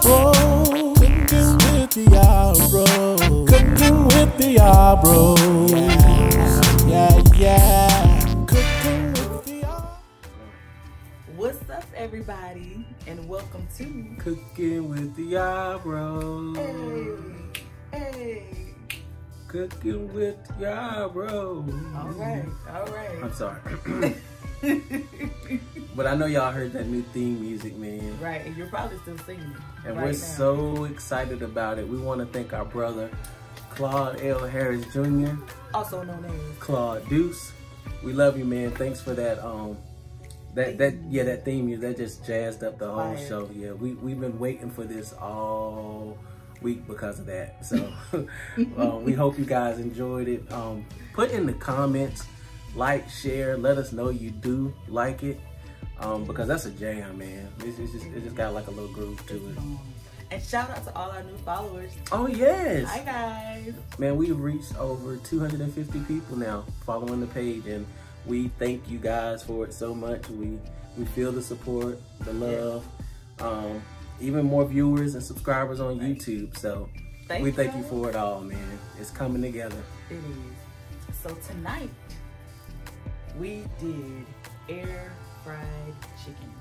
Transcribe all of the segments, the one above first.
Yarbroughs. Cooking with the Yarbroughs. Cooking with the Yarbroughs. Yeah. Cooking with the Yarbroughs. What's up, everybody, and welcome to Cooking with the Yarbroughs. Hey. Cooking with the Yarbroughs. All right. I'm sorry. But I know y'all heard that new theme music, man. Right, and you're probably still singing it. And right we're now. so excited about it. We want to thank our brother, Claude L. Harris Jr., also known as Claude Deuce. We love you, man. Thanks for that. That theme music that just jazzed up the whole show. Yeah, we've been waiting for this all week because of that. So we hope you guys enjoyed it. Put in the comments, like, share, let us know you do like it, because that's a jam, man. It just got like a little groove to it. And shout out to all our new followers. Oh yes. Hi guys. Man, we've reached over 250 people now following the page, and we thank you guys for it so much. We feel the support, the love, even more viewers and subscribers on YouTube. So we thank you for it all, man. It's coming together. It is. So tonight we did air fried chicken,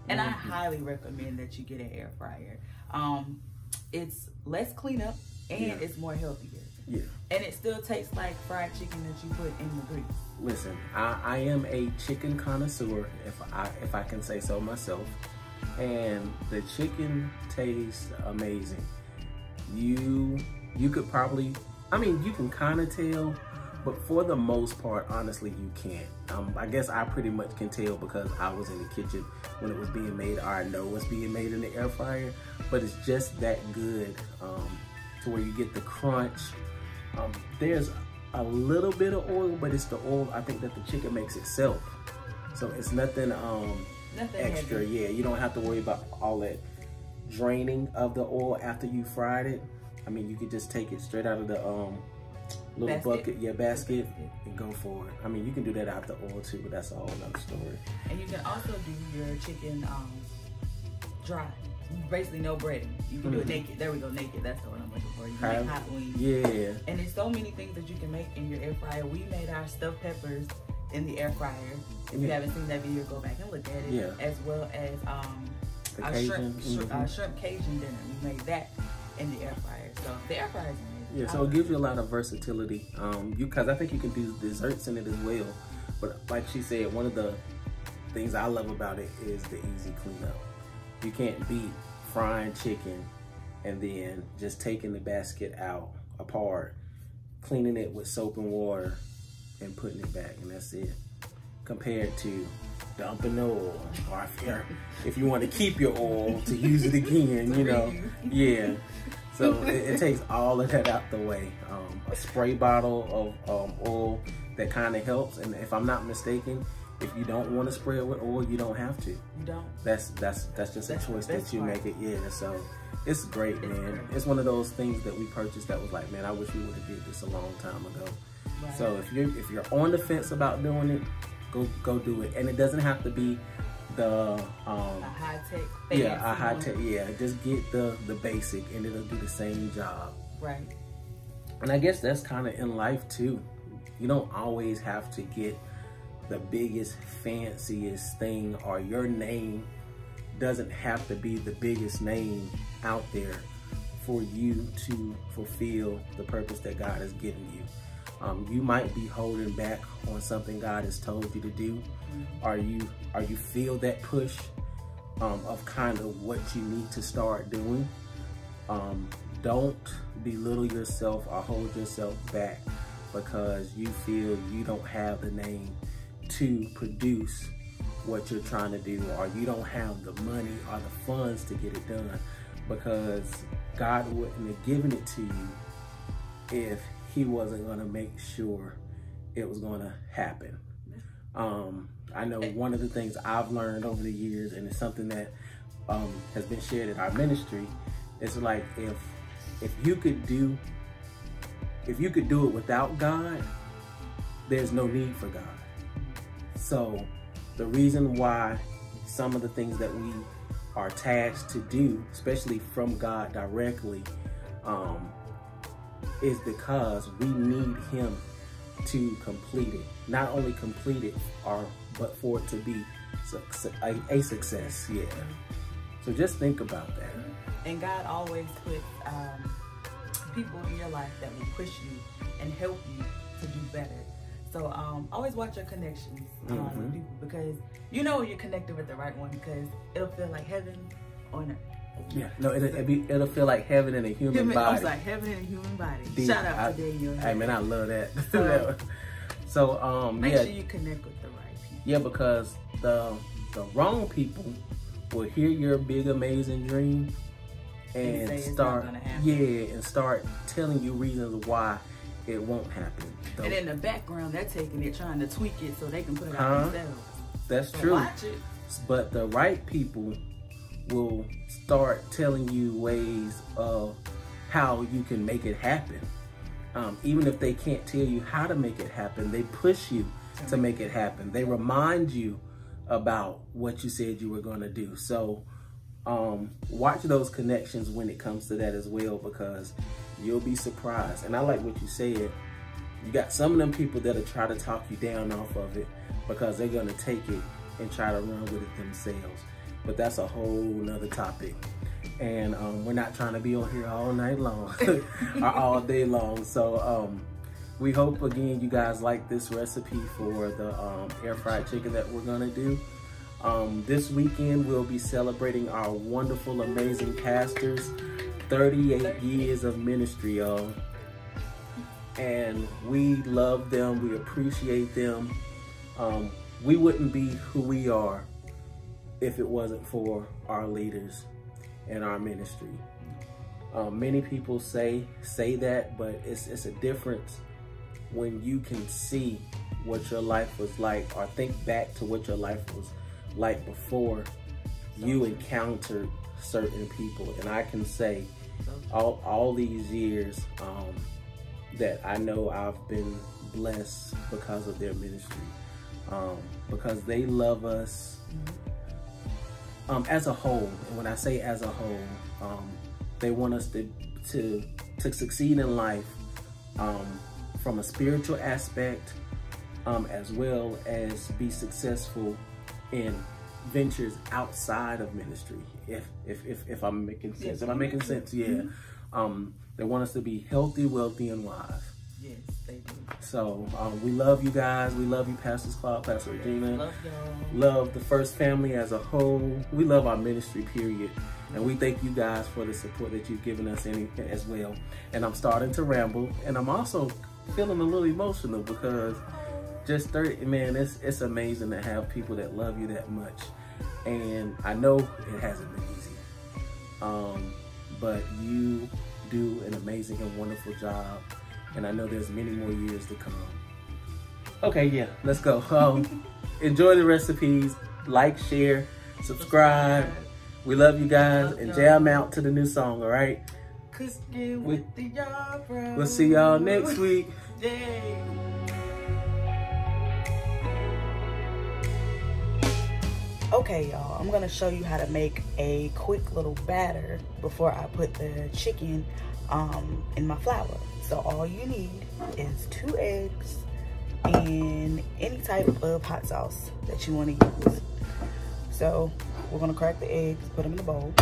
and I highly recommend that you get an air fryer. It's less cleanup and it's more healthier. Yeah. And it still tastes like fried chicken that you put in the grease. Listen, I am a chicken connoisseur, if I can say so myself, and the chicken tastes amazing. You could probably, I mean, you can kind of tell, but for the most part, honestly, you can't. I guess I pretty much can tell because I was in the kitchen when it was being made, or I know it's being made in the air fryer, but it's just that good to where you get the crunch. There's a little bit of oil, but it's the oil I think that the chicken makes itself. So it's nothing extra. Heavy. Yeah, you don't have to worry about all that draining of the oil after you fried it. I mean, you could just take it straight out of the little basket, and go for it. I mean, you can do that out the oil too, but that's a whole other story. And you can also do your chicken dry. Basically no breading. You can do it naked. There we go, naked. That's the one I'm looking for. You can make hot wings. Yeah. And there's so many things that you can make in your air fryer. We made our stuffed peppers in the air fryer. If you haven't seen that video, go back and look at it. Yeah. As well as our shrimp Cajun dinner. We made that in the air fryer. So the air fryer is amazing. Yeah, so it gives you a lot of versatility. Because I think you can do desserts in it as well. But like she said, one of the things I love about it is the easy cleanup. You can't beat frying chicken and then just taking the basket out apart, cleaning it with soap and water, and putting it back, and that's it. Compared to dumping the oil, or if you want to keep your oil to use it again, you know. Yeah. So it takes all of that out the way. A spray bottle of oil that kind of helps, and if I'm not mistaken, if you don't want to spray it with oil, you don't have to. You don't. That's just a choice that you make it. Yeah, so it's great, man. It's one of those things that we purchased that was like, man, I wish we would have did this a long time ago. Right. So if you're on the fence about doing it, go do it. And it doesn't have to be the a high tech. Yeah, a high tech. Yeah, just get the basic, and it'll do the same job. Right. And I guess that's kind of in life too. You don't always have to get the biggest, fanciest thing, or your name doesn't have to be the biggest name out there for you to fulfill the purpose that God has given you. You might be holding back on something God has told you to do, or you feel that push of kind of what you need to start doing. Don't belittle yourself or hold yourself back because you feel you don't have the name to produce what you're trying to do, or you don't have the money or the funds to get it done, because God wouldn't have given it to you if he wasn't going to make sure it was going to happen. I know one of the things I've learned over the years, and it's something that has been shared in our ministry, is like if you could do it without God, there's no need for God. So the reason why some of the things that we are tasked to do, especially from God directly, is because we need him to complete it. Not only complete it, but for it to be a success. Yeah. So just think about that. And God always puts people in your life that will push you and help you to do better. So always watch your connections with people, because you know you're connected with the right one, because it'll feel like heaven on earth. Yeah, no, it'll feel like heaven in a human body. It's like heaven in a human body. Deep. Shout out to Daniel. Hey man, I love that. So make sure you connect with the right people. Yeah, because the wrong people will hear your big amazing dream and start telling you reasons why it won't happen. And in the background, they're taking it, trying to tweak it so they can put it out themselves. That's so true. Watch it. But the right people will start telling you ways of how you can make it happen. Even if they can't tell you how to make it happen, they push you to make it happen. They remind you about what you said you were going to do. So watch those connections when it comes to that as well, because you'll be surprised. And I like what you said. You got some of them people that'll try to talk you down off of it because they're going to take it and try to run with it themselves. But that's a whole nother topic. And we're not trying to be on here all night long or all day long. So we hope, again, you guys like this recipe for the air fried chicken that we're gonna do. This weekend, we'll be celebrating our wonderful, amazing pastors' 38 years of ministry, y'all. And we love them, we appreciate them. We wouldn't be who we are if it wasn't for our leaders and our ministry. Many people say that, but it's a difference when you can see what your life was like, or think back to what your life was like before you encountered certain people. And I can say all these years that I know I've been blessed because of their ministry, because they love us as a whole. And when I say as a whole, they want us to succeed in life from a spiritual aspect, as well as be successful in ventures outside of ministry. If I'm making sense, am I making sense? Yeah. They want us to be healthy, wealthy, and wise. Yes, they do. So we love you guys. We love you, Pastor Claude, Pastor Regina. Love y'all. Love the First Family as a whole. We love our ministry, period. And we thank you guys for the support that you've given us as well. And I'm starting to ramble, and I'm also feeling a little emotional because just 30, man, it's amazing to have people that love you that much. And I know it hasn't been easy, but you do an amazing and wonderful job. And I know there's many more years to come. Okay, yeah, let's go. Enjoy the recipes, like, share, subscribe. We love you guys, and jam out to the new song, all right? Cooking with the Yarbroughs. We'll see y'all next week. Yay. Okay, y'all, I'm gonna show you how to make a quick little batter before I put the chicken in my flour. So all you need is 2 eggs and any type of hot sauce that you want to use. So we're gonna crack the eggs, put them in the bowl.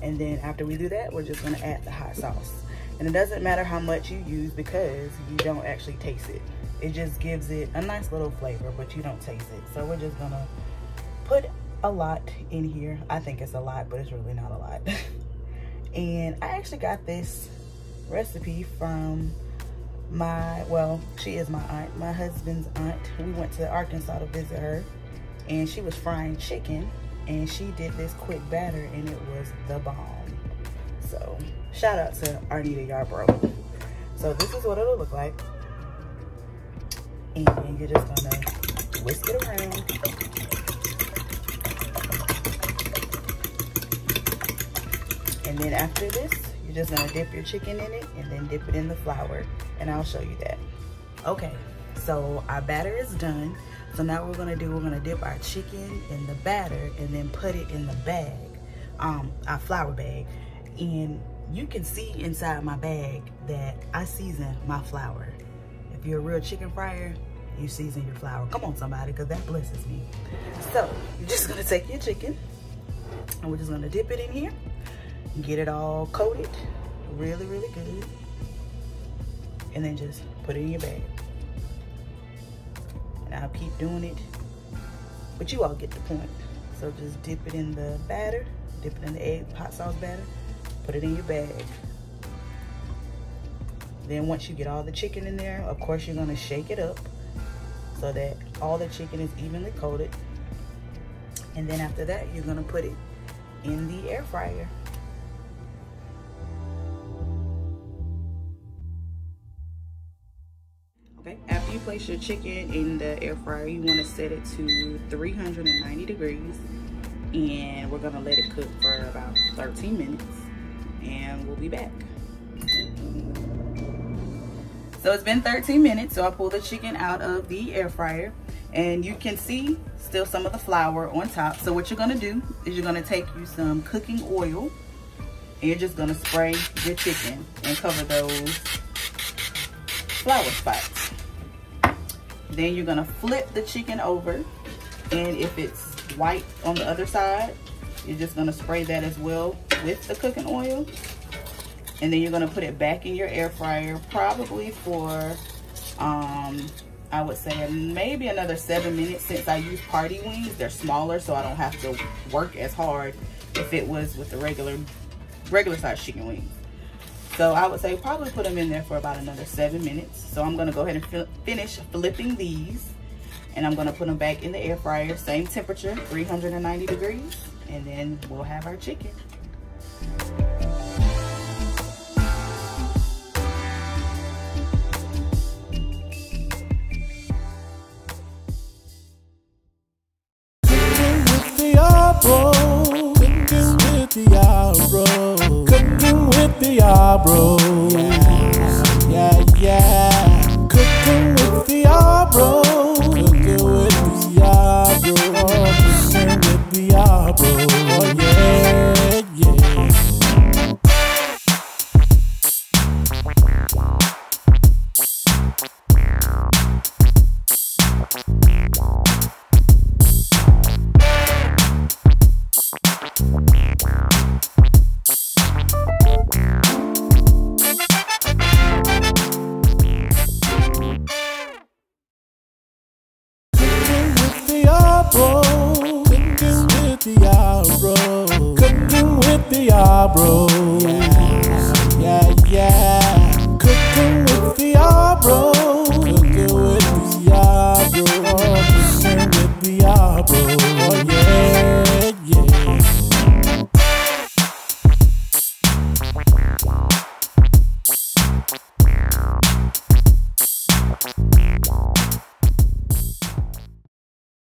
And then after we do that, we're just gonna add the hot sauce. And it doesn't matter how much you use because you don't actually taste it. It just gives it a nice little flavor, but you don't taste it. So we're just gonna put a lot in here. I think it's a lot, but it's really not a lot. And I actually got this recipe from she is my aunt, my husband's aunt. We went to Arkansas to visit her, and she was frying chicken, and she did this quick batter, and it was the bomb. So shout out to Arnita Yarbrough. So this is what it'll look like, and you're just gonna whisk it around. And then after this, you're just gonna dip your chicken in it and then dip it in the flour, and I'll show you that. Okay, So our batter is done. So now what we're gonna do, we're gonna dip our chicken in the batter and then put it in the bag, our flour bag. And you can see inside my bag that I season my flour. If you're a real chicken fryer, you season your flour. Come on, somebody, because that blesses me. So you're just gonna take your chicken and we're just gonna dip it in here and get it all coated really, really good. And then just put it in your bag. And I'll keep doing it, but you all get the point. So just dip it in the batter, dip it in the egg hot sauce batter, put it in your bag. Then once you get all the chicken in there, of course you're gonna shake it up so that all the chicken is evenly coated. And then after that, you're gonna put it in the air fryer. Okay, after you place your chicken in the air fryer, you wanna set it to 390 degrees. And we're gonna let it cook for about 13 minutes and we'll be back. So it's been 13 minutes, so I pulled the chicken out of the air fryer and you can see still some of the flour on top. So what you're gonna do is you're gonna take you some cooking oil and you're just gonna spray your chicken and cover those flour spots. Then you're gonna flip the chicken over, and if it's white on the other side, you're just gonna spray that as well with the cooking oil. And then you're gonna put it back in your air fryer, probably for, I would say maybe another 7 minutes. Since I use party wings, they're smaller, so I don't have to work as hard if it was with the regular size chicken wings. So I would say probably put them in there for about another 7 minutes. So I'm gonna go ahead and finish flipping these, and I'm gonna put them back in the air fryer, same temperature, 390 degrees, and then we'll have our chicken. Cooking with the Yarbroughs. Yeah, yeah. Cooking with the Yarbroughs. Cooking with the Yarbroughs. Cooking with the Yarbroughs. Oh, yeah, yeah. Cooking with the Yarbroughs. Yeah, yeah. Cooking with the Yarbroughs. Cooking with the Yarbroughs. Cooking with the Yarbroughs. Oh, yeah.